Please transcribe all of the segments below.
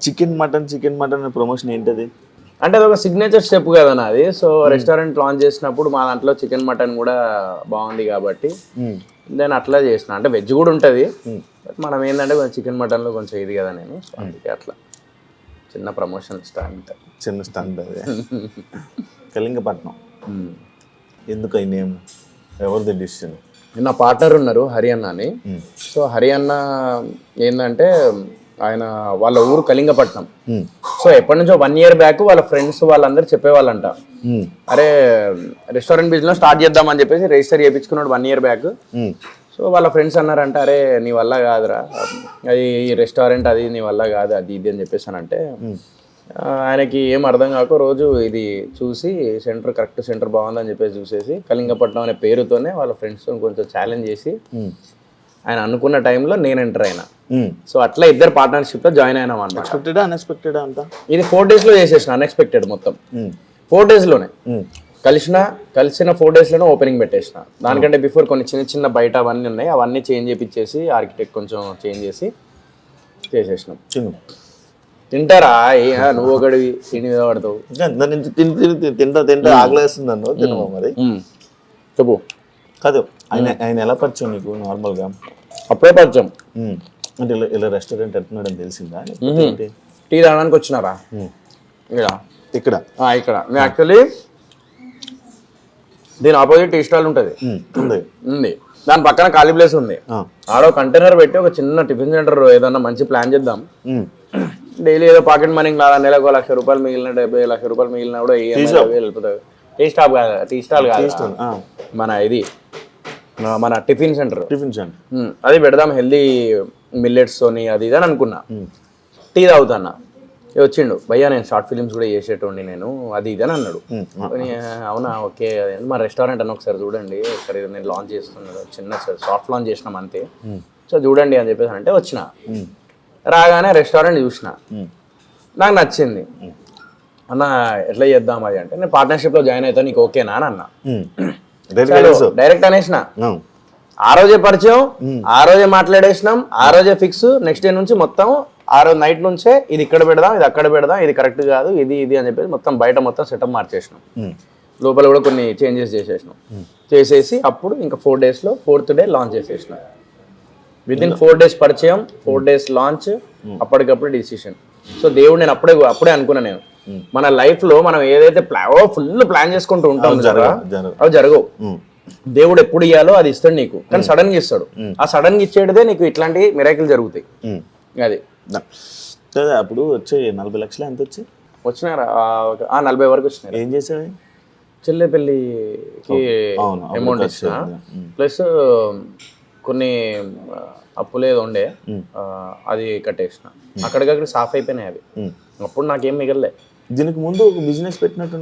Chicken mutton promotion ఏంటది? అంటే అది ఒక సిగ్నేచర్ స్టెప్ కదా నాది. సో రెస్టారెంట్ లాంచ్ చేసినప్పుడు మా దాంట్లో చికెన్ మటన్ కూడా బాగుంది కాబట్టి నేను అట్లా చేసిన. అంటే వెజ్ కూడా ఉంటుంది, మనం ఏంటంటే కొంచెం చికెన్ మటన్లో కొంచెం ఇది కదా నేను, అందుకే అట్లా చిన్న ప్రమోషన్ స్టంట్ అదే. కళింగపట్నం ఎందుకు ఈ నేమ్, ఎవరిది డిసిషన్? నా పార్ట్నర్ ఉన్నారు హరియన్న అని. సో హరియన్న ఏంటంటే ఆయన వాళ్ళ ఊరు కళింగపట్నం. సో ఎప్పటి నుంచో 1 year బ్యాక్ వాళ్ళ ఫ్రెండ్స్ వాళ్ళందరూ చెప్పేవాళ్ళంట, అరే రెస్టారెంట్ బిజినెస్ స్టార్ట్ చేద్దామని చెప్పేసి రిజిస్టర్ చేయించుకున్నాడు 1 year బ్యాక్. సో వాళ్ళ ఫ్రెండ్స్ అన్నారంట, అరే నీ వల్ల కాదురా అది, ఈ రెస్టారెంట్ అది నీ వల్ల కాదు అది ఇది అని చెప్పేసి అని అంటే, ఆయనకి ఏం అర్థం కాక రోజు ఇది చూసి కరెక్ట్ సెంటర్ బాగుందని చెప్పేసి చూసేసి కళింగపట్నం అనే పేరుతోనే వాళ్ళ ఫ్రెండ్స్ కొంచెం ఛాలెంజ్ చేసి ఆయన అనుకున్న టైంలో నేను ఎంటర్ అయినా. సో అట్లా ఇద్దరు పార్ట్నర్షిప్లో జాయిన్ అయినాం అన్నమాట. అన్ఎక్స్పెక్టెడ్ అంతా ఇది 4 days లో చేసేసిన, అన్ఎక్స్పెక్టెడ్ మొత్తం 4 days లోనే కలిసిన 4 days లోనే ఓపెనింగ్ పెట్టేసిన. దానికంటే బిఫోర్ కొన్ని చిన్న బయట అవన్నీ ఉన్నాయి, అవన్నీ చేంజ్ చేయించేసి ఆర్కిటెక్ట్ కొంచెం చేంజ్ చేసి చేసేసినాం. తింటారా నువ్వు ఒకటి తిని మీద పడతావు, తింటా ఆకలేస్తుంది నన్ను తినమా మరి చెప్పు. కాదు ఆయన ఎలా పరిచయం నీకు? నార్మల్గా అప్పుడే పరిచయం అంటే ఇలా రెస్టారెంట్ ఎడుతున్నాడని తెలిసిందా? టీ తాగడానికి వచ్చినారా ఇక్కడ నేను యాక్చువల్లీ దీని ఆపోజిట్ టీ స్టాల్ ఉంటుంది, దాని పక్కన ఖాళీ ప్లేస్ ఉంది. ఆడ కంటైనర్ పెట్టి ఒక చిన్న టిఫిన్ సెంటర్ ఏదన్నా మంచి ప్లాన్ చేద్దాం. డైలీ ఏదో పాకెట్ మనీ లాగా నెలకు 1 లక్ష రూపాయలు మిగిలిన 70 లక్ష రూపాయలు మిగిలిన కూడా వెళ్ళిపోతుంది. టీ స్టాల్ కాదు, మన ఇది మన టిఫిన్ సెంటర్ అది పెడదాం, హెల్దీ మిల్లెట్స్ తోని అది ఇది అని అనుకున్నా. టీ తాగుతాన్నా వచ్చిండు, భయ్యా నేను షార్ట్ ఫిలిమ్స్ కూడా చేసేటోండి నేను అది ఇది అని అన్నాడు. అవునా ఓకే మా రెస్టారెంట్ అని ఒకసారి చూడండి, ఒకసారి నేను లాంచ్ చేస్తున్నాను, చిన్న సాఫ్ట్ లాంచ్ చేసినాం అంతే, సో చూడండి అని చెప్పేసి అంటే వచ్చిన. రాగానే రెస్టారెంట్ చూసిన, నాకు నచ్చింది. అన్న ఎట్లా చేద్దాం అది అంటే, నేను పార్ట్నర్షిప్లో జాయిన్ అవుతాను నీకు ఓకేనా అని అన్నా. డైరెక్ట్ అనేసిన, ఆ రోజే పరిచయం, ఆ రోజే మాట్లాడేసినాం, ఆ రోజే ఫిక్స్. నెక్స్ట్ డే నుంచి మొత్తం ఆ రోజు నైట్ నుంచే ఇది ఇక్కడ పెడదాం, ఇది అక్కడ పెడదాం, ఇది కరెక్ట్ కాదు, ఇది అని చెప్పేసి మొత్తం బయట మొత్తం సెటప్ మార్చేసినాం. లోపల కూడా కొన్ని చేంజెస్ చేసేసినాం. చేసేసి అప్పుడు ఇంకా 4 days లో 4th day లాంచ్ చేసేసినాం. వితిన్ 4 days పరిచయం, 4 days లాంచ్, అప్పటికప్పుడు డిసిషన్. సో దేవుడు నేను అప్పుడే అనుకున్నా, నేను మన లైఫ్ లో మనం ఏదైతే ఫుల్ ప్లాన్ చేసుకుంటూ ఉంటాం అవి జరగవు. దేవుడు ఎప్పుడు ఇయ్యాలో అది ఇస్తాడు నీకు, కానీ సడన్ గా ఇస్తాడు. ఆ సడన్ గా ఇచ్చేటదే నీకు ఇట్లాంటి మిరాకిల్ జరుగుతాయి. అది అప్పుడు వచ్చే 40 లక్షలు ఎంత వచ్చినారా? 40 వరకు వచ్చినాయి. ఏం చేసావు? చెల్లె పెళ్ళికి అమౌంట్ ఇచ్చిన, ప్లస్ కొన్ని అప్పులు ఏదో ఉండే అది కట్టేసిన. అక్కడికక్కడ సాఫ్ అయిపోయినాయి అవి. అప్పుడు నాకేం మిగలలే. దీనికి ముందు ఒక బిజినెస్ పెట్టినట్టు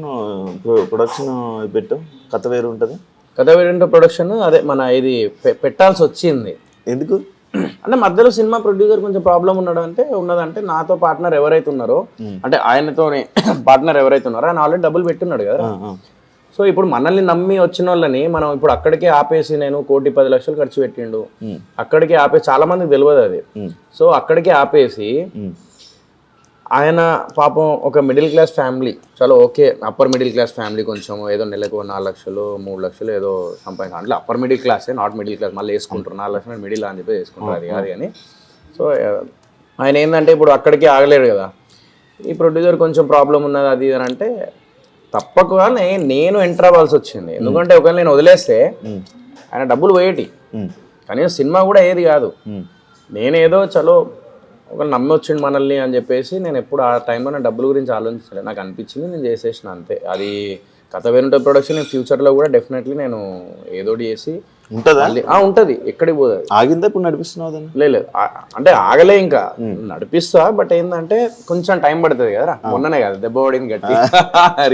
ప్రొడక్షన్ పెట్టావు, కథ వేరు ఉంటుంది. కథ వేరు ప్రొడక్షన్ అదే మన ఇది పెట్టాల్సి వచ్చింది. ఎందుకు అంటే మధ్యలో సినిమా ప్రొడ్యూసర్ కొంచెం ప్రాబ్లం ఉన్నదంటే నాతో పార్ట్నర్ ఎవరైతే ఉన్నారో, అంటే ఆయనతోనే పార్ట్నర్ ఎవరైతే ఉన్నారో ఆయన ఆల్రెడీ డబ్బులు పెట్టున్నాడు కదా. సో ఇప్పుడు మనల్ని నమ్మి వచ్చిన వాళ్ళని మనం ఇప్పుడు అక్కడికే ఆపేసి, నేను 1,10,00,000 ఖర్చు పెట్టిండు, అక్కడికే ఆపేసి, చాలా మందికి తెలియదు అది. సో అక్కడికే ఆపేసి ఆయన పాపం ఒక మిడిల్ క్లాస్ ఫ్యామిలీ, చాలా okay upper middle class family, కొంచెం ఏదో నెలకు 4 లక్షలు 3 లక్షలు ఏదో సంపాదించాలి. అంటే అప్పర్ మిడిల్ క్లాసే, నాట్ మిడిల్ క్లాస్. మళ్ళీ వేసుకుంటారు 4 లక్షలు మిడిల్ అని చెప్పి వేసుకుంటారు, అది కాదు కానీ. సో ఆయన ఏంటంటే ఇప్పుడు అక్కడికి ఆగలేడు కదా. ఈ ప్రొడ్యూసర్ కొంచెం ప్రాబ్లం ఉన్నది అది అని అంటే తప్పకుండానే నేను ఎంటర్ అవ్వాల్సి వచ్చింది. ఎందుకంటే ఒకవేళ నేను వదిలేస్తే ఆయన డబ్బులు పోయేటి, కనీసం సినిమా కూడా ఏది కాదు. నేనేదో చలో ఒక నమ్మి వచ్చిండు మనల్ని అని చెప్పేసి నేను ఎప్పుడు ఆ టైంలో నా డబ్బుల గురించి ఆలోచించలేదు. నాకు అనిపించింది, నేను చేసేసిన అంతే. అది కథ వేరుంటే ప్రొడక్షన్ నేను ఫ్యూచర్లో కూడా డెఫినెట్లీ నేను ఏదోటి చేసి ఉంటుంది. ఎక్కడికి పోతుంది. ఆగిందా ఇప్పుడు నడిపిస్తున్నావు? లేదు అంటే ఆగలే, ఇంకా నడిపిస్తా. బట్ ఏంటంటే కొంచెం టైం పడుతుంది కదా. మొన్ననే కదా దెబ్బ పడింది గట్టి,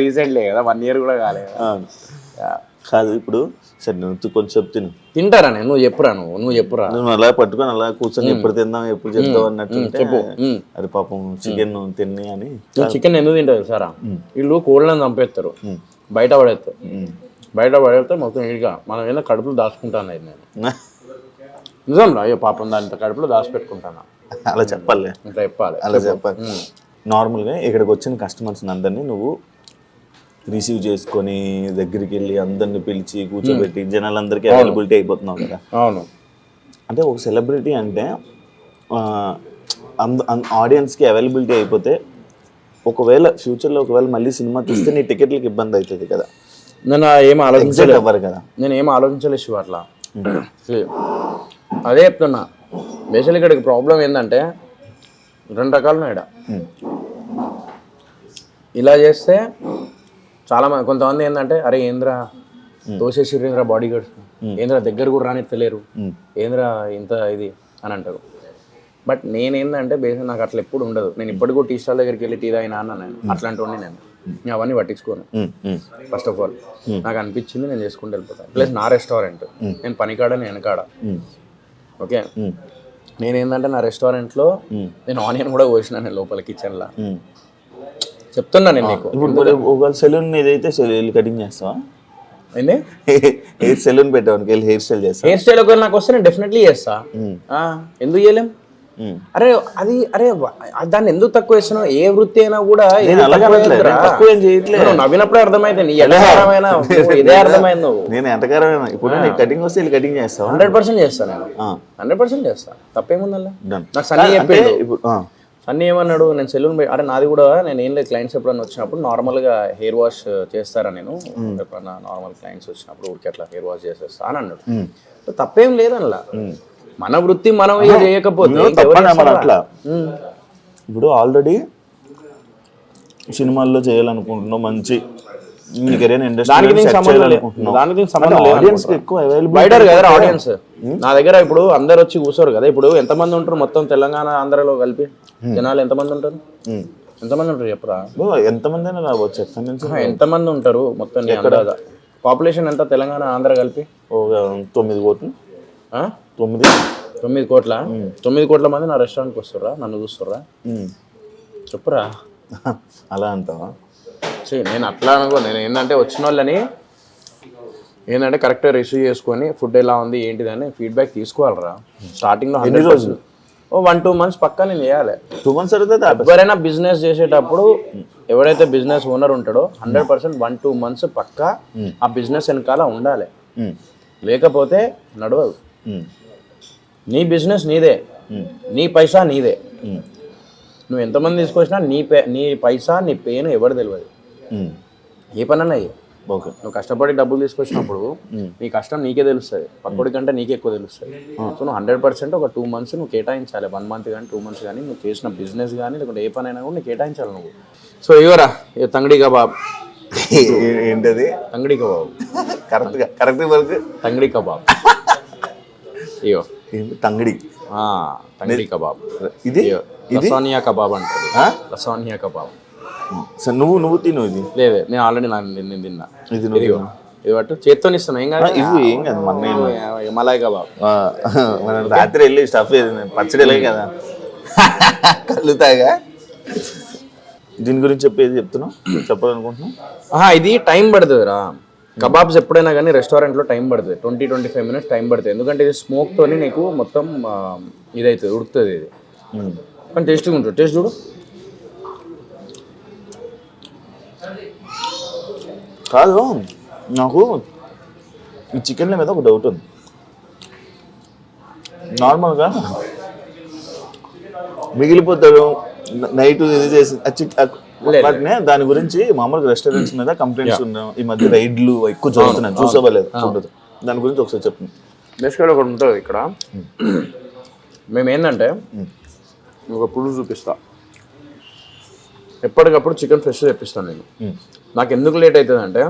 రీసెంట్లీ కదా, 1 year కూడా కాలేదు కాదు. ఇప్పుడు సరే నువ్వు కొంచెం తింటారా? నువ్వు చెప్పురా, నువ్వు చెప్పురా. నువ్వు అలా పట్టుకొని అలా కూర్చొని ఎప్పుడు తిందాం ఎప్పుడు చెప్తావు అన్నట్టు చెప్పు. అది పాపం చికెన్ తిని అని. చికెన్ ఎందుకు తింటారు సారా? వీళ్ళు కోళ్ళని చంపేస్తారు, బయట పడేస్తే మొత్తం ఇడిగా మనం ఏదో కడుపులో దాచుకుంటాను. నేను నిజం రా, అయ్యో పాపం దాని కడుపులో దాచిపెట్టుకుంటాను. అలా చెప్పాలి, ఇట్లా చెప్పాలి. అలా చెప్పాలి. నార్మల్గా ఇక్కడికి వచ్చిన కస్టమర్స్ అందరినీ నువ్వు రిసీవ్ చేసుకొని దగ్గరికి వెళ్ళి అందరిని పిలిచి కూర్చోబెట్టి జనాలందరికీ అవైలబిలిటీ అయిపోతున్నావు కదా. అవును. అంటే ఒక సెలబ్రిటీ అంటే ఆడియన్స్కి అవైలబిలిటీ అయిపోతే ఒకవేళ ఫ్యూచర్లో ఒకవేళ మళ్ళీ సినిమా తీస్తే నీ టికెట్లకి ఇబ్బంది అవుతుంది కదా. నేను ఏం ఆలోచించలేదు అవ్వరు కదా. నేను ఏం ఆలోచించలేదు శివ అట్లా. అదే చెప్తున్నా, బేసికలీ ఇక్కడికి ప్రాబ్లం ఏంటంటే 2 రకాలు ఉన్నాయి. ఇలా చేస్తే చాలా మంది కొంతమంది ఏంటంటే అరే ఏంద్రా తోసేసిర్రేంద్రా బాడీ గార్డ్స్, ఏంద్రా దగ్గర కూడా రానిత్తలేరు, ఏంద్రా ఇంత ఇది అని అంటారు. బట్ నేనేందంటే బేసిక్ నాకు అట్లా ఎప్పుడు ఉండదు. నేను ఇప్పటికి కూడా టీ స్టాల్ దగ్గరికి వెళ్ళి టీ తాగినా అన్న నేను అట్లాంటి వాడిని. నేను అవన్నీ పట్టించుకోను. ఫస్ట్ ఆఫ్ ఆల్ నాకు అనిపించింది నేను చేసుకుంటూ వెళ్ళిపోతాను. ప్లస్ నా రెస్టారెంట్, నేను పనికాడ నేను వెనకాడ. ఓకే, నేనేందంటే నా రెస్టారెంట్లో నేను ఆనియన్ కూడా కోసినా నేను లోపల కిచెన్లో. చెప్తున్నా నేను నీకు. ఇప్పుడు ఒకవేళ సెలూన్ ఏదైతే కటింగ్ చేస్తావా? ఏంది హెయిర్ సెలూన్ పెట్టావు, హెయిర్ స్టైల్ చేస్తా. హెయిర్ స్టైల్ ఒకవేళ నాకు వస్తే నేను డెఫినెట్లీ చేస్తా. ఎందుకు చేయలేం? అరే అది అరే దాన్ని ఎందుకు తక్కువ వేస్తున్నావు? ఏ వృత్తి అయినా కూడా నవ్వినప్పుడే అర్థమైంది నీ ఎటకారమైన ఇదే అర్థమైంది. నువ్వు నేను ఎటకారమైన ఇప్పుడు కటింగ్ వస్తే కటింగ్ చేస్తావు. 100% చేస్తాను నేను, 100% చేస్తా. తప్పేముంది? నాకు సన్నీ చెప్పాడు. సన్నీ ఏమన్నాడు, నేను సెలూన్ అరే నాది కూడా నేను ఏం లేదు, క్లయింట్స్ ఎప్పుడన్నా వచ్చినప్పుడు నార్మల్గా హెయిర్ వాష్ చేస్తారా, నేను ఎప్పుడన్నా నార్మల్ క్లయింట్స్ వచ్చినప్పుడు ఊరికి అట్లా హెయిర్ వాష్ చేసేస్తా అని అన్నాడు. తప్పేం లేదనలా, మన వృత్తి మనం చేయకపోతే అట్లా. ఇప్పుడు ఆల్రెడీ సినిమాల్లో చేయాలనుకుంటున్నావు, మంచి ఆడియన్స్ నా దగ్గర ఇప్పుడు అందరు వచ్చి కూర్చోరు కదా. ఇప్పుడు ఎంతమంది ఉంటారు మొత్తం తెలంగాణ ఆంధ్రలో కలిపి జనాలు ఎంతమంది ఉంటారు? ఎంతమంది ఉంటారు చెప్పరా? ఎంతమంది రావచ్చు, ఎంతమంది ఉంటారు మొత్తం పాపులేషన్ ఎంత తెలంగాణ ఆంధ్ర కలిపి? 9 కోట్లు. 9 కోట్ల? 9 కోట్ల మంది నా రెస్టారెంట్కి వస్తుర్రా, నన్ను చూస్తుర్రా? చెప్పురా. అలా అంటావా? నేను అట్లా అనుకో. నేను ఏంటంటే వచ్చిన వాళ్ళని ఏంటంటే కరెక్ట్గా రిసీవ్ చేసుకొని ఫుడ్ ఎలా ఉంది ఏంటిదని ఫీడ్బ్యాక్ తీసుకోవాలరా. స్టార్టింగ్లో 100% 1-2 months పక్కా నేను చేయాలి. 2 months ఎవరైనా బిజినెస్ చేసేటప్పుడు ఎవరైతే బిజినెస్ ఓనర్ ఉంటాడో 100% 1-2 months పక్కా ఆ బిజినెస్ వెనకాల ఉండాలి. లేకపోతే నడవదు. నీ బిజినెస్ నీదే, నీ పైసా నీదే. నువ్వు ఎంతమంది తీసుకొచ్చినా నీ పైసా నీ పెయిన్ ఎవరు తెలియదు. ఏ పని అన్నా నువ్వు కష్టపడి డబ్బులు తీసుకొచ్చినప్పుడు నీ కష్టం నీకే తెలుస్తుంది, పక్కడి కంటే నీకే ఎక్కువ తెలుస్తుంది. సో నువ్వు 100% ఒక 2 months నువ్వు కేటాయించాలి. 1 month కానీ 2 months కానీ నువ్వు చేసిన బిజినెస్ కానీ లేకుంటే ఏ పని అయినా కూడా నువ్వు కేటాయించాలి నువ్వు. సో ఇవరా తంగడి కబాబ్. ఏంటది? Tangdi kebab. Correct work. Tangdi kebab. అయ్యో తంగడి తంగడి కబాబ్. ఇది లసానియా కబాబ్ అంటారు. లసానియా కబాబ్. నువ్వు తిను. ఇది లేదు, నేను ఆల్రెడీ నేను తిన్నా. ఇది పట్టు, చేత్తో ఇస్తున్నా. ఏం కాదు, ఇది ఏం కాదు. Malay kebab. మనం రాత్రి వెళ్ళి స్టఫ్ పచ్చడిలే కదా కలుతాగా. దీని గురించి చెప్తున్నావు, చెప్పాలనుకుంటున్నావు. ఇది టైం పడుతుంది రా. కబాబ్స్ ఎప్పుడైనా కానీ రెస్టారెంట్లో టైం పడుతుంది, 20-25 minutes టైం పడుతుంది. ఎందుకంటే ఇది స్మోక్తోని నీకు మొత్తం ఇదవుతుంది, ఉడుకుతుంది ఇది. కానీ టేస్ట్గా ఉంటుంది. టేస్ట్ చూడు. కాదు, నాకు ఈ చికెన్ల మీద ఒక డౌట్ ఉంది. నార్మల్గా మిగిలిపోతాడు నైట్ ఇది చేసి దాని గురించి మామూలుగా రెస్టారెంట్స్ మీద కంప్లైంట్స్ ఉన్నాయి. ఈ మధ్య రైడ్లు ఎక్కువ జరుగుతున్నాయి, చూసేవాలేదు. దాని గురించి ఒకసారి చెప్పండి. బేసిక్గా ఒకటి ఉంటుంది ఇక్కడ. మేము ఏంటంటే ఒక పులుసు చూపిస్తా, ఎప్పటికప్పుడు చికెన్ ఫ్రెష్ తెప్పిస్తాను నేను. నాకు ఎందుకు లేట్ అవుతుంది అంటే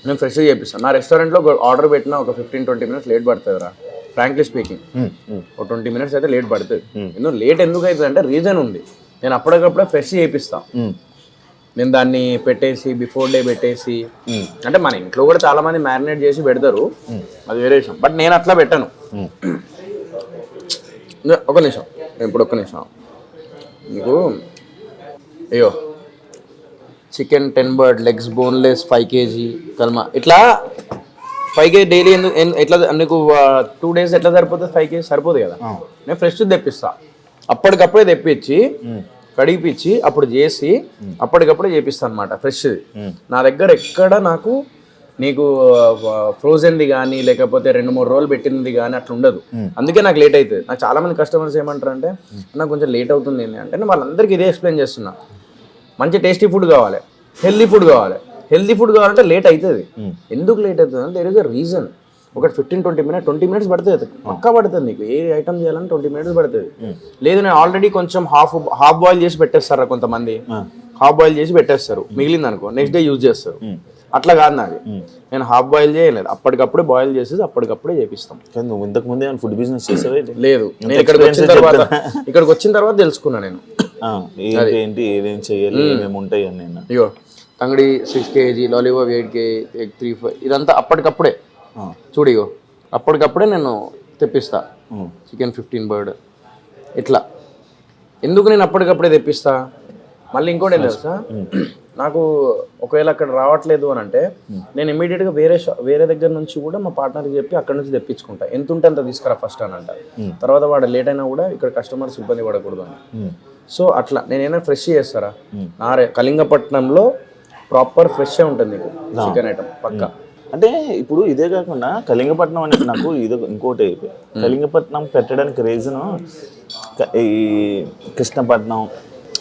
నేను ఫ్రెష్గా చేపిస్తాను. నా రెస్టారెంట్లో ఒక ఆర్డర్ పెట్టినా ఒక 15-20 minutes లేట్ పడుతుంది రా, ఫ్రాంక్లీ స్పీకింగ్. ఒక 20 minutes అయితే లేట్ పడుతుంది. లేట్ ఎందుకు అవుతుంది అంటే రీజన్ ఉంది. నేను అప్పటికప్పుడే ఫ్రెష్ చేపిస్తాను. నేను దాన్ని పెట్టేసి బిఫోర్ డే పెట్టేసి, అంటే మన ఇంట్లో కూడా చాలా మంది మ్యారినేట్ చేసి పెడతారు, అది వేరే విషయం. బట్ నేను అట్లా పెట్టాను. ఒక నిమిషం, ఇప్పుడు ఒక్క నిమిషం. మీకు అయ్యో chicken 10 bird legs boneless 5 kg kalma ఇట్లా 5K డైలీ ఎందుకు ఎట్లా నీకు 2 days ఎట్లా సరిపోతుంది? 5K సరిపోదు కదా. నేను ఫ్రెష్ తెప్పిస్తా, అప్పటికప్పుడే తెప్పించి కడిగిపించి అప్పుడు చేసి అప్పటికప్పుడే చేపిస్తాను అనమాట ఫ్రెష్. నా దగ్గర ఎక్కడ నీకు ఫ్రోజన్ది కానీ లేకపోతే 2-3 రోజులు పెట్టినది కానీ అట్లా ఉండదు. అందుకే నాకు లేట్ అవుతుంది. నాకు చాలా మంది కస్టమర్స్ ఏమంటారు అంటే నాకు కొంచెం లేట్ అవుతుంది అంటే నేను వాళ్ళందరికీ ఇదే ఎక్స్ప్లెయిన్ చేస్తున్నా. మంచి టేస్టీ ఫుడ్ కావాలి, హెల్దీ ఫుడ్ కావాలి. హెల్దీ ఫుడ్ కావాలంటే లేట్ అవుతుంది. ఎందుకు లేట్ అవుతుంది అంటే దేర్ ఇస్ అ రీజన్. ఒకటి 20 minutes పడుతుంది, పక్కా పడుతుంది. నీకు ఏ ఐటమ్ చేయాలని 20 minutes పడుతుంది. లేదు నేను ఆల్రెడీ కొంచెం హాఫ్ బాయిల్ చేసి పెట్టేస్తారా కొంతమంది, హాఫ్ బాయిల్ చేసి పెట్టేస్తారు, మిగిలింది అనుకో నెక్స్ట్ డే యూజ్ చేస్తారు. అట్లా కాదు నాది, నేను హాఫ్ బాయిల్ చేయలేదు, అప్పటికప్పుడే బాయిల్ చేసేసి అప్పటికప్పుడే చేపిస్తాం. నువ్వు ఇంతకు ముందే ఫుడ్ బిజినెస్ చేసావే? లేదు, నేను ఇక్కడికి వచ్చిన తర్వాత తెలుసుకున్నా నేను ఏంటి ఏదేం చెయ్యాలి, ఏమేమి ఉంటాయి అని. అయ్యో తంగడి 6 kg, లాలీపాప్ 8 kg, ఎగ్ 3-5 ఇదంతా అప్పటికప్పుడే చూడు. ఇగో అప్పటికప్పుడే నేను తెప్పిస్తా. చికెన్ 15 bird ఇట్లా. ఎందుకు నేను అప్పటికప్పుడే తెప్పిస్తా? మళ్ళీ ఇంకోటి ఏం తెలుసా, నాకు ఒకవేళ అక్కడ రావట్లేదు అని అంటే నేను ఇమీడియట్గా వేరే దగ్గర నుంచి కూడా మా పార్ట్నర్కి చెప్పి అక్కడ నుంచి తెప్పించుకుంటా. ఎంత ఉంటే అంత తీసుకురా ఫస్ట్ అని అంట. తర్వాత వాడు లేట్ అయినా కూడా ఇక్కడ కస్టమర్స్ ఇబ్బంది పడకూడదు అని. సో అట్లా నేనైనా ఫ్రెష్ చేస్తారా. కళింగపట్నంలో ప్రాపర్ ఫ్రెష్ ఉంటుంది నీకు చికెన్ ఐటమ్ పక్కా. అంటే ఇప్పుడు ఇదే కాకుండా కళింగపట్నం అనేది నాకు ఇది ఇంకోటి అయిపోయి, కళింగపట్నం పెట్టడానికి రీజన్ ఈ కృష్ణపట్నం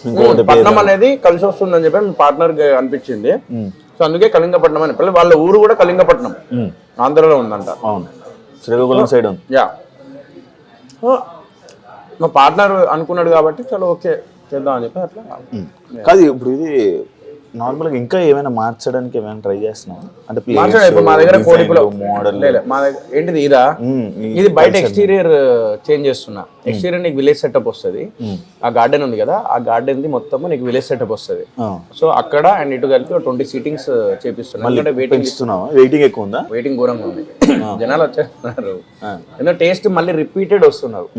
ఇంకోటి పట్నం అనేది కలిసి వస్తుందని చెప్పి మీ పార్ట్నర్ అనిపించింది. సో అందుకే కళింగపట్నం అని. వాళ్ళ ఊరు కూడా కళింగపట్నం ఆంధ్రలో ఉందంట. అవును, శ్రీకాకుళం సైడ్ ఉంది. యా, మా పార్ట్నర్ అనుకున్నాడు కాబట్టి చలో ఓకే చేద్దాం అని చెప్పి అట్లా. కాదు ఇప్పుడు ఇది నార్మల్గా ఇంకా ఏమైనా మార్చడానికి ఏమైనా ట్రై చేస్తున్నాం అంటే? ఇప్పుడు మా దగ్గర కోడిపులో మోడల్ మా దగ్గర ఏంటిది ఇదా, ఇది బయట ఎక్స్టీరియర్ చేంజ్ చేస్తున్నా. ఎక్స్టీరియర్ నీకు విలేజ్ సెటప్ వస్తుంది. ఆ గార్డెన్ ఉంది కదా, ఆ గార్డెన్ ది మొత్తం నీకు విలేజ్ సెటప్ వస్తుంది. సో అక్కడ అండ్ ఇటు కలిపి 20 seatings చేపిస్తున్నా. ఎందుకంటే వెయిటింగ్ ఎక్కువ ఉందా? వెయిటింగ్ ఘోరంగా ఉంది. జనాలు వచ్చేస్తున్నారు, ఎందుకంటే టేస్ట్ మళ్ళీ రిపీటెడ్ వస్తున్నారు.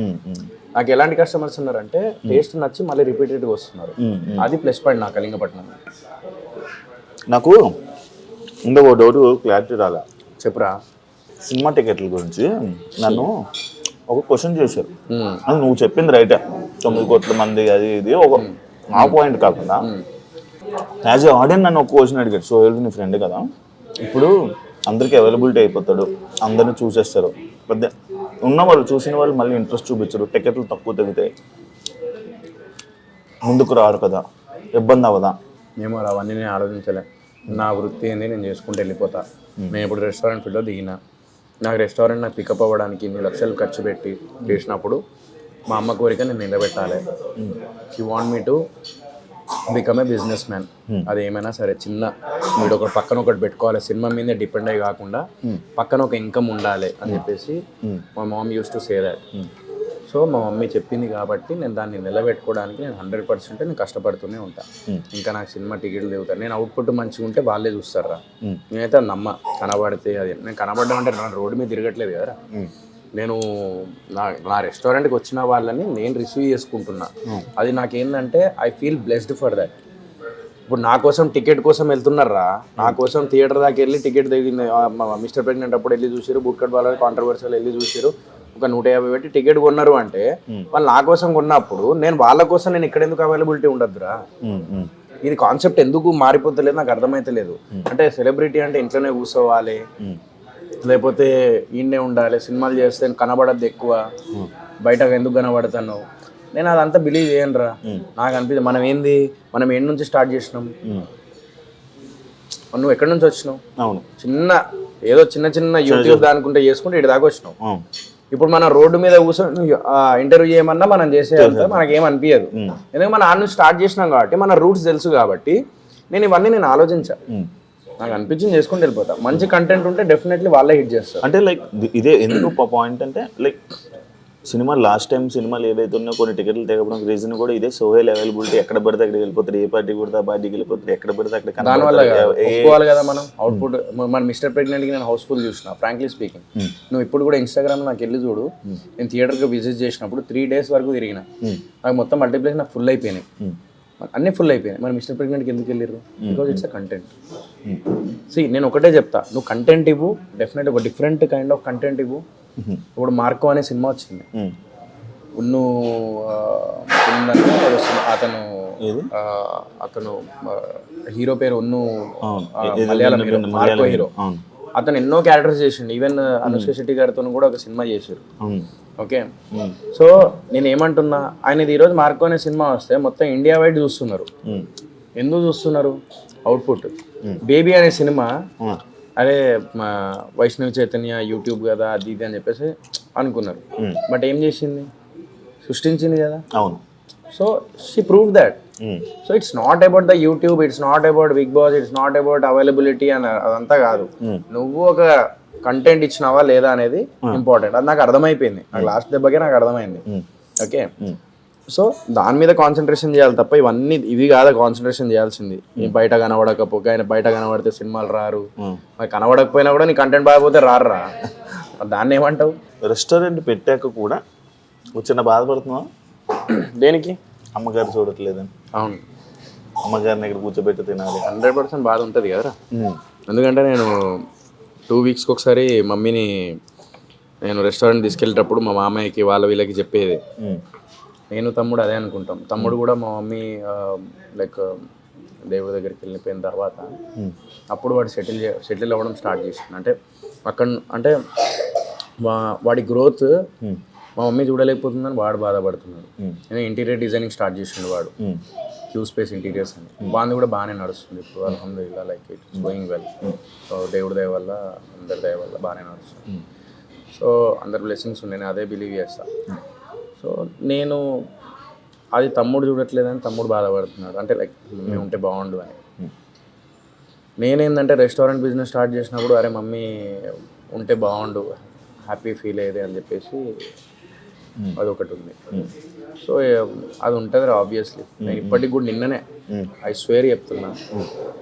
నాకు ఎలాంటి కస్టమర్స్ ఉన్నారంటే టేస్ట్ నచ్చి మళ్ళీ రిపీటెడ్గా వస్తున్నారు. అది ప్లస్ పాయింట్ నా కళింగపట్నం. నాకు ఇంకొక డౌట్ క్లారిటీ రాలా, చెప్పురా. సినిమా టికెట్ల గురించి నన్ను ఒక క్వశ్చన్ చేశారు. నువ్వు చెప్పింది రైటే, 9 కోట్ల మంది అది ఇది ఒక ఆ పాయింట్ కాకుండా యాజ్ ఏ ఆడియన్స్ నన్ను ఒక క్వశ్చన్ అడిగాడు. సో నీ ఫ్రెండ్ కదా, ఇప్పుడు అందరికి అవైలబిలిటీ అయిపోతాడు, అందరిని చూసేస్తారు, పెద్ద ఉన్న వాళ్ళు చూసిన వాళ్ళు మళ్ళీ ఇంట్రెస్ట్ చూపించరు, టికెట్లు తక్కువ తగ్గుతాయి, ముందుకు రారు కదా, ఇబ్బంది అవ్వదా? ఏమో అవన్నీ నేను ఆలోచించలే. నా వృత్తి ఏంది, నేను చేసుకుంటూ వెళ్ళిపోతా. నేను ఇప్పుడు రెస్టారెంట్ ఫీల్డ్లో దిగిన, నాకు రెస్టారెంట్ నాకు పికప్ అవ్వడానికి 2 లక్షలు ఖర్చు పెట్టి చేసినప్పుడు మా అమ్మ కోరిక నేను నిలబెట్టాలి. She want me to become a business man. అది ఏమైనా సరే చిన్న వీడు ఒకటి పక్కన ఒకటి పెట్టుకోవాలి, సినిమా మీదే డిపెండ్ అయ్యి కాకుండా పక్కన ఒక ఇన్కమ్ ఉండాలి అని చెప్పేసి మా mom used to say that. So మా మమ్మీ చెప్పింది కాబట్టి నేను దాన్ని నిలబెట్టుకోవడానికి నేను 100% నేను కష్టపడుతూనే ఉంటాను. ఇంకా నాకు సినిమా టికెట్లు దిగుతాను. నేను అవుట్పుట్ మంచిగా ఉంటే వాళ్ళే చూస్తారా. నేనైతే నమ్మ కనబడితే అది. నేను కనబడ్డం అంటే నా రోడ్డు మీద తిరగట్లేదు కదా, నేను నా రెస్టారెంట్కి వచ్చిన వాళ్ళని నేను రిసీవ్ చేసుకుంటున్నా. అది నాకేంటంటే I feel blessed for that. ఇప్పుడు నా కోసం టికెట్ కోసం వెళ్తున్నారా, నా కోసం థియేటర్ దాకా వెళ్ళి టికెట్ దిగింది. మిస్టర్ ప్రెగ్నెంట్ అప్పుడు వెళ్ళి చూసారు, బుట్కట్ వాళ్ళ కాంట్రవర్సీలు వెళ్ళి చూసారు, ఒక 150 పెట్టి టికెట్ కొన్నారు అంటే వాళ్ళు నా కోసం కొన్నప్పుడు నేను వాళ్ళ కోసం నేను ఇక్కడ ఎందుకు అవైలబిలిటీ ఉండద్దురా. ఇది కాన్సెప్ట్ ఎందుకు మారిపోతలేదు నాకు అర్థమైతలేదు. అంటే సెలబ్రిటీ అంటే ఇంట్లోనే కూర్చోవాలి, లేకపోతే ఈయనే ఉండాలి, సినిమాలు చేస్తే కనబడద్దు ఎక్కువ, బయటకు ఎందుకు కనబడతాను. నేను అదంతా బిలీవ్ చేయనురా. నాకు అనిపిస్తుంది మనం ఏంటి నుంచి స్టార్ట్ చేసినాం, నువ్వు ఎక్కడి నుంచి వచ్చినావు. అవును, చిన్న చిన్న యూట్యూబ్ దానికుంటే చేసుకుంటే ఇటు దాకా వచ్చినావు. ఇప్పుడు మన రోడ్డు మీద కూర్చొని ఇంటర్వ్యూ చేయమన్నా మనం చేసేంత మనకేం అనిపించదు. ఎందుకంటే మనం ఆ నుంచి స్టార్ట్ చేసినాం కాబట్టి మన రూట్స్ తెలుసు కాబట్టి నేను ఇవన్నీ ఆలోచించా. నాకు అనిపించింది చేసుకుంటూ వెళ్ళిపోతా. మంచి కంటెంట్ ఉంటే డెఫినెట్లీ వాళ్ళే హిట్ చేస్తారు. అంటే లైక్ ఇదే ఎందుకు పాయింట్ అంటే లైక్ సినిమా లాస్ట్ టైం సినిమాలు ఏవైతే ఉన్నాయో కొన్ని టికెట్లు తెగడం రీజన్ కూడా ఇదే. సోహెల్ అవైలబిలిటీ ఎక్కడ పడితే అక్కడికి వెళ్ళిపోతారు, ఏ పార్టీ కూడా ఆ పార్టీకి వెళ్ళిపోతారు, ఎక్కడ పడితే అక్కడ. దానివల్ల ఒప్పుకోవాలి కదా మనం అవుట్పుట్. మన మిస్టర్ ప్రెగ్నెంట్కి నేను హౌస్ఫుల్ చూసిన, ఫ్రాంక్లీ స్పీకింగ్. నువ్వు ఇప్పుడు కూడా ఇన్స్టాగ్రామ్ నాకు వెళ్ళి చూడు, నేను థియేటర్కి విజిట్ చేసినప్పుడు 3 days వరకు తిరిగిన, నాకు మొత్తం మల్టీప్లెక్స్ నాకు ఫుల్ అయిపోయినాయి. అన్నీ ఫుల్ అయిపోయినాయి. మరి మిస్టర్ ప్రెగ్నెంట్కి ఎందుకు వెళ్ళారు? Because it's a content. నేను ఒకటే చెప్తా, నువ్వు కంటెంట్ ఇవ్వు, డెఫినెట్ ఒక డిఫరెంట్ కైండ్ ఆఫ్ కంటెంట్ ఇవ్వు. ఇప్పుడు మార్కో అనే సినిమా వచ్చింది. అతను హీరో పేరు మలయాళం హీరో, మార్కో హీరో. అతను ఎన్నో క్యారెక్టర్స్ చేసిండు. ఈవెన్ అనుష్క శెట్టి గారితో కూడా ఒక సినిమా చేశారు. ఓకే, సో నేను ఏమంటున్నా, ఆయనది ఈరోజు మార్కో అనే సినిమా వస్తే మొత్తం ఇండియా వైడ్ చూస్తున్నారు. ఎందుకు చూస్తున్నారు? అవుట్పుట్. బేబీ అనే సినిమా అదే వైష్ణవి చైతన్య యూట్యూబ్ కదా అది ఇది అని చెప్పేసి అనుకున్నారు. బట్ ఏం చేసింది? సృష్టించింది కదా. అవును. So she prove that. So it's not about the YouTube, it's not about Bigg Boss, it's not about availability అని అదంతా కాదు. నువ్వు ఒక కంటెంట్ ఇచ్చినావా లేదా అనేది ఇంపార్టెంట్. అది నాకు అర్థమైపోయింది. నాకు లాస్ట్ దెబ్బకే నాకు అర్థమైంది. ఓకే, సో దాని మీద కాన్సన్ట్రేషన్ చేయాలి తప్ప ఇవి కాదా కాన్సన్ట్రేషన్ చేయాల్సింది. బయట కనబడకపోక ఆయన బయట కనబడితే సినిమాలు రారు, మరి కనబడకపోయినా కూడా నీ కంటెంట్ బాగపోతే రారా, దాన్ని ఏమంటావు? రెస్టారెంట్ పెట్టాక కూడా చిన్న బాధపడుతున్నావా? దేనికి? అమ్మగారు చూడట్లేదని. అవును, అమ్మగారిని ఇక్కడ కూర్చోబెట్టి తినాలి. 100% బాధ ఉంటుంది కదరా. ఎందుకంటే నేను 2 weeks ఒకసారి మమ్మీని నేను రెస్టారెంట్ తీసుకెళ్ళేటప్పుడు మా మామయ్యకి వీళ్ళకి చెప్పేది. నేను తమ్ముడు అదే అనుకుంటాం. తమ్ముడు కూడా మా మమ్మీ లైక్ దేవుడి దగ్గరికి వెళ్ళిపోయిన తర్వాత అప్పుడు వాడు సెటిల్ అవ్వడం స్టార్ట్ చేసింది. అంటే అక్కడ అంటే వాడి గ్రోత్ మా మమ్మీ చూడలేకపోతుందని వాడు బాధపడుతున్నాడు. నేను ఇంటీరియర్ డిజైనింగ్ స్టార్ట్ చేసిండు వాడు, క్యూ స్పేస్ ఇంటీరియర్స్ అని. వాడిని కూడా బాగానే నడుస్తుంది ఇప్పుడు, అల్హమ్దులిల్లాహ్, like it's going well. So దేవుడి దయ వల్ల, అందరి దయ వల్ల బాగానే నడుస్తుంది. సో అందరి బ్లెస్సింగ్స్ ఉన్నాయి, నేను అదే బిలీవ్ చేస్తాను. సో నేను అది తమ్ముడు చూడట్లేదని తమ్ముడు బాధపడుతున్నాడు, అంటే లైక్ మమ్మీ ఉంటే బాగుండు అని. నేనేందంటే రెస్టారెంట్ బిజినెస్ స్టార్ట్ చేసినప్పుడు అరే మమ్మీ ఉంటే బాగుండు, హ్యాపీ ఫీల్ అయ్యేది అని చెప్పేసి అదొకటి ఉంది. సో అది ఉంటుంది రా ఆబ్వియస్లీ. నేను ఇప్పటికి కూడా నిన్ననే ఐ స్వేర్ చెప్తున్నా,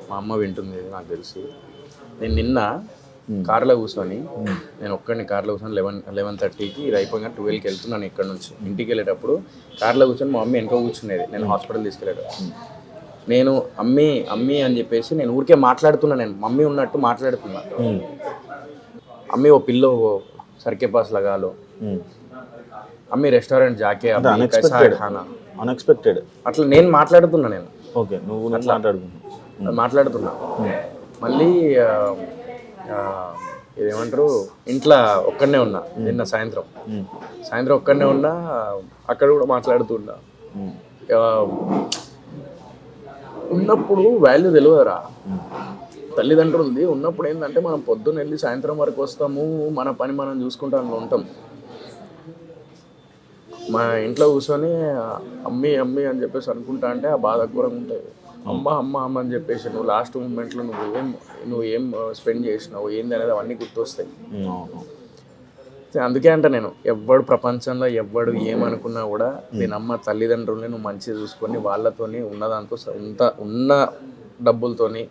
మా అమ్మ వింటుంది నాకు తెలిసి, నేను నిన్న కార్లో కూర్చొని, నేను ఒక్కడిని కార్లో కూర్చొని 11:30కి ఇది అయిపోయినా 12కి వెళ్తున్నాను ఇక్కడ నుంచి. ఇంటికి వెళ్ళేటప్పుడు కార్లో కూర్చొని మా మమ్మీ వెనక కూర్చునేది, నేను హాస్పిటల్ తీసుకెళ్ళేటప్పుడు. నేను అమ్మీ అమ్మీ అని చెప్పేసి నేను ఊరికే మాట్లాడుతున్నా, నేను మమ్మీ ఉన్నట్టు మాట్లాడుతున్నా. అమ్మీ ఓ పిల్లో సర్కే పాస్ లగాలో, అమ్మీ రెస్టారెంట్ జాకే అన్ఎక్స్పెక్టెడ్ అట్లా నేను మాట్లాడుతున్నా. నేను ఓకే, నువ్వు మాట్లాడుతున్నా. మళ్ళీ ఇదేమంటారు, ఇంట్లో ఒక్కడనే ఉన్నా నిన్న సాయంత్రం ఒక్కడనే ఉన్నా, అక్కడ కూడా మాట్లాడుతున్నా. ఉన్నప్పుడు వాల్యూ తెలియదురా, తల్లిదండ్రులది ఉన్నప్పుడు ఏంటంటే మనం పొద్దున్న వెళ్ళి సాయంత్రం వరకు వస్తాము, మన పని మనం చూసుకుంటూ ఉంటాం. మా ఇంట్లో కూర్చొని అమ్మీ అమ్మీ అని చెప్పేసి అనుకుంటా అంటే ఆ బాధ ఘోరంగా ఉంటుంది. అమ్మ అమ్మ అమ్మ అని చెప్పేసి నువ్వు లాస్ట్ మూమెంట్లో నువ్వు ఏం స్పెండ్ చేసినావు ఏంది అనేది అవన్నీ గుర్తొస్తాయి. అందుకే అంట నేను, ఎవ్వడు ప్రపంచంలో ఎవ్వడు ఏమనుకున్నా కూడా నేను అమ్మ తల్లిదండ్రుల్ని నువ్వు మంచిగా చూసుకొని వాళ్ళతోని ఉన్నదాంతో ఉన్న డబ్బులతోని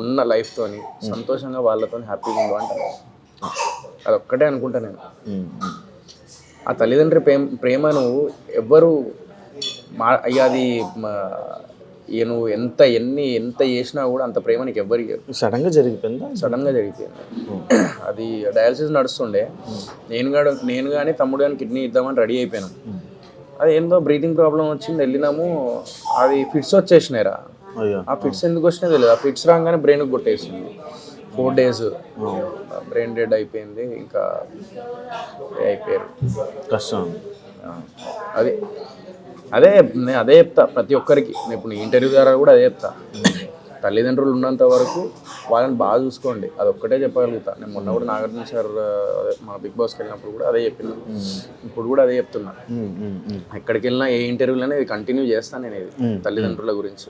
ఉన్న లైఫ్తోని సంతోషంగా వాళ్ళతోని హ్యాపీగా ఉండు అంటాను. అదొక్కటే అనుకుంటా నేను. ఆ తల్లిదండ్రి ప్రేమను ఎవ్వరు అది నువ్వు ఎంత చేసినా కూడా అంత ప్రేమ నీకు ఎవ్వరికి. సడన్గా జరిగిపోయింది. అది డయాలసిస్ నడుస్తుండే, నేను కానీ తమ్ముడు కానీ కిడ్నీ ఇద్దామని రెడీ అయిపోయినాం. అది ఏందో బ్రీతింగ్ ప్రాబ్లం వచ్చింది, వెళ్ళినాము, అది ఫిట్స్ వచ్చేసినాయిరా. ఆ ఫిట్స్ ఎందుకు వచ్చినాయి తెలియదు. ఆ ఫిట్స్ రాగానే బ్రెయిన్కి కొట్టేసింది. 4 days బ్రెయిన్ డెడ్ అయిపోయింది. ఇంకా అయిపోయారు, కష్టం. నేను అదే చెప్తా ప్రతి ఒక్కరికి. నేను ఇప్పుడు ఇంటర్వ్యూ ద్వారా కూడా అదే చెప్తా, తల్లిదండ్రులు ఉన్నంత వరకు వాళ్ళని బాగా చూసుకోండి. అదొక్కటే చెప్పగలుగుతా. నేను మొన్న కూడా నాగార్జున సార్ మన బిగ్ బాస్కి వెళ్ళినప్పుడు కూడా అదే చెప్పిన, ఇప్పుడు కూడా అదే చెప్తున్నా. ఎక్కడికి వెళ్ళినా ఏ ఇంటర్వ్యూలోనే ఇది కంటిన్యూ చేస్తాను నేను, ఇది తల్లిదండ్రుల గురించి.